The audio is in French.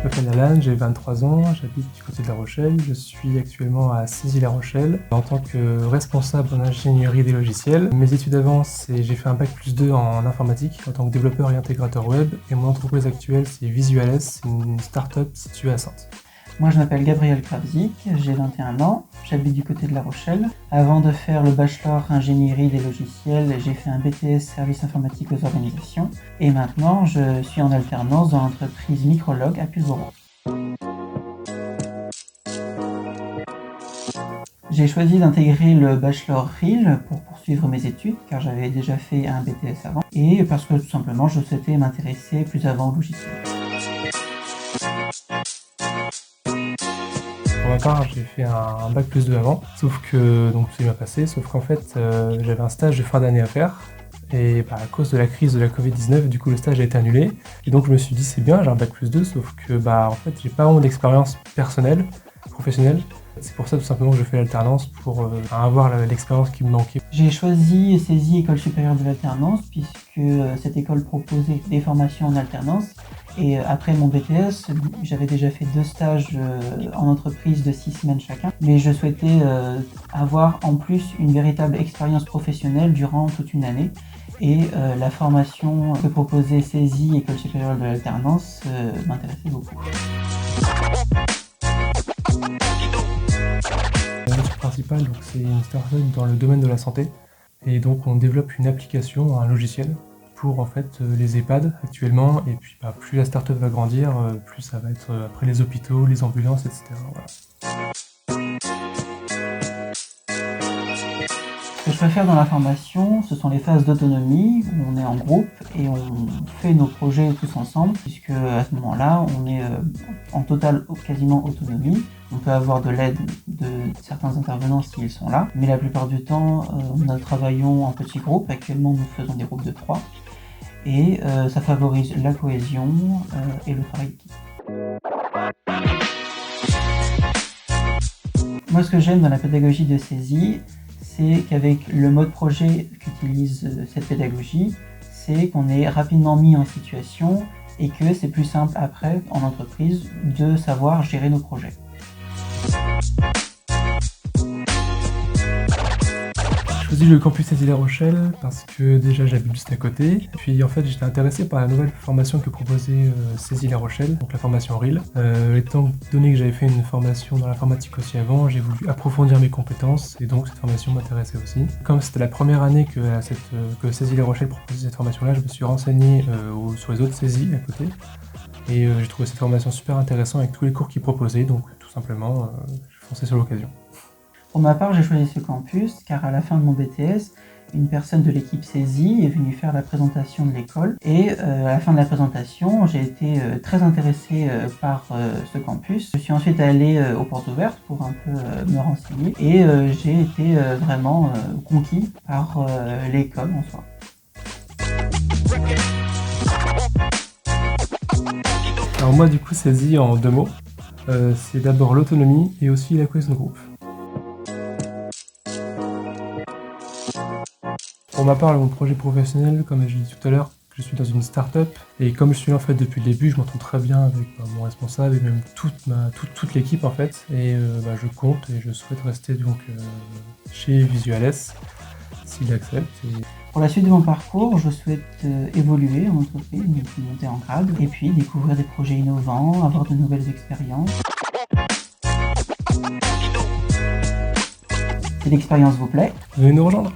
m'appelle Alan, j'ai 23 ans, j'habite du côté de La Rochelle. Je suis actuellement à Césy-La Rochelle en tant que responsable en ingénierie des logiciels. Mes études avant, j'ai fait un bac+2 en informatique en tant que développeur et intégrateur web. Et mon entreprise actuelle, c'est Visuales, c'est une start-up située à Saintes. Moi je m'appelle Gabriel Kravzik, j'ai 21 ans, j'habite du côté de La Rochelle. Avant de faire le bachelor ingénierie des logiciels, j'ai fait un BTS service informatique aux organisations. Et maintenant je suis en alternance dans l'entreprise Microlog à Pulboro. J'ai choisi d'intégrer le bachelor RIL pour poursuivre mes études car j'avais déjà fait un BTS avant et parce que tout simplement je souhaitais m'intéresser plus avant au logiciel. Pour ma part, j'ai fait un bac+2 avant, sauf que, donc c'est bien passé, sauf qu'en fait, j'avais un stage de fin d'année à faire, et à cause de la crise de la Covid-19, du coup le stage a été annulé, et donc je me suis dit c'est bien, j'ai un bac+2, sauf que en fait j'ai pas vraiment d'expérience personnelle, professionnelle. C'est pour ça tout simplement que je fais l'alternance, pour avoir l'expérience qui me manquait. J'ai choisi Césy École supérieure de l'alternance puisque cette école proposait des formations en alternance. Et après mon BTS, j'avais déjà fait 2 stages en entreprise de 6 semaines chacun. Mais je souhaitais avoir en plus une véritable expérience professionnelle durant toute une année. Et la formation que proposait Césy École supérieure de l'alternance m'intéressait beaucoup. L'outil principal, donc c'est une startup dans le domaine de la santé. Et donc on développe une application, un logiciel, pour en fait les EHPAD actuellement, et puis plus la startup va grandir, plus ça va être après les hôpitaux, les ambulances, etc. Voilà. Ce que je préfère dans la formation, ce sont les phases d'autonomie où on est en groupe et on fait nos projets tous ensemble, puisque à ce moment-là, on est en totale quasiment autonomie. On peut avoir de l'aide de certains intervenants s'ils sont là, mais la plupart du temps, nous travaillons en petits groupes. Actuellement, nous faisons des groupes de 3 et ça favorise la cohésion et le travail d'équipe. Moi, ce que j'aime dans la pédagogie de Césy, c'est qu'avec le mode projet qu'utilise cette pédagogie, c'est qu'on est rapidement mis en situation et que c'est plus simple après, en entreprise, de savoir gérer nos projets. J'ai choisi le campus Césy-La Rochelle parce que déjà j'habite juste à côté. Puis en fait j'étais intéressé par la nouvelle formation que proposait Césy-La Rochelle, donc la formation RIL. Étant donné que j'avais fait une formation dans l'informatique aussi avant, j'ai voulu approfondir mes compétences et donc cette formation m'intéressait aussi. Comme c'était la première année que Césy-La Rochelle proposait cette formation-là, je me suis renseigné sur les autres Césy à côté. Et j'ai trouvé cette formation super intéressante avec tous les cours qu'ils proposaient, donc tout simplement j'ai foncé sur l'occasion. Pour ma part, j'ai choisi ce campus car à la fin de mon BTS, une personne de l'équipe Césy est venue faire la présentation de l'école et à la fin de la présentation, j'ai été très intéressé par ce campus. Je suis ensuite allé aux portes ouvertes pour un peu me renseigner et j'ai été vraiment conquis par l'école en soi. Alors moi du coup Césy en 2 mots, c'est d'abord l'autonomie et aussi la cohésion de groupe. Pour ma part, mon projet professionnel, comme je l'ai dit tout à l'heure, je suis dans une start-up et comme je suis là en fait depuis le début, je m'entends très bien avec mon responsable et même toute l'équipe en fait. Et je compte et je souhaite rester donc chez Visuales s'il accepte. Pour la suite de mon parcours, je souhaite évoluer en entreprise, monter en grade et puis découvrir des projets innovants, avoir de nouvelles expériences. Si l'expérience vous plaît, Venez nous rejoindre.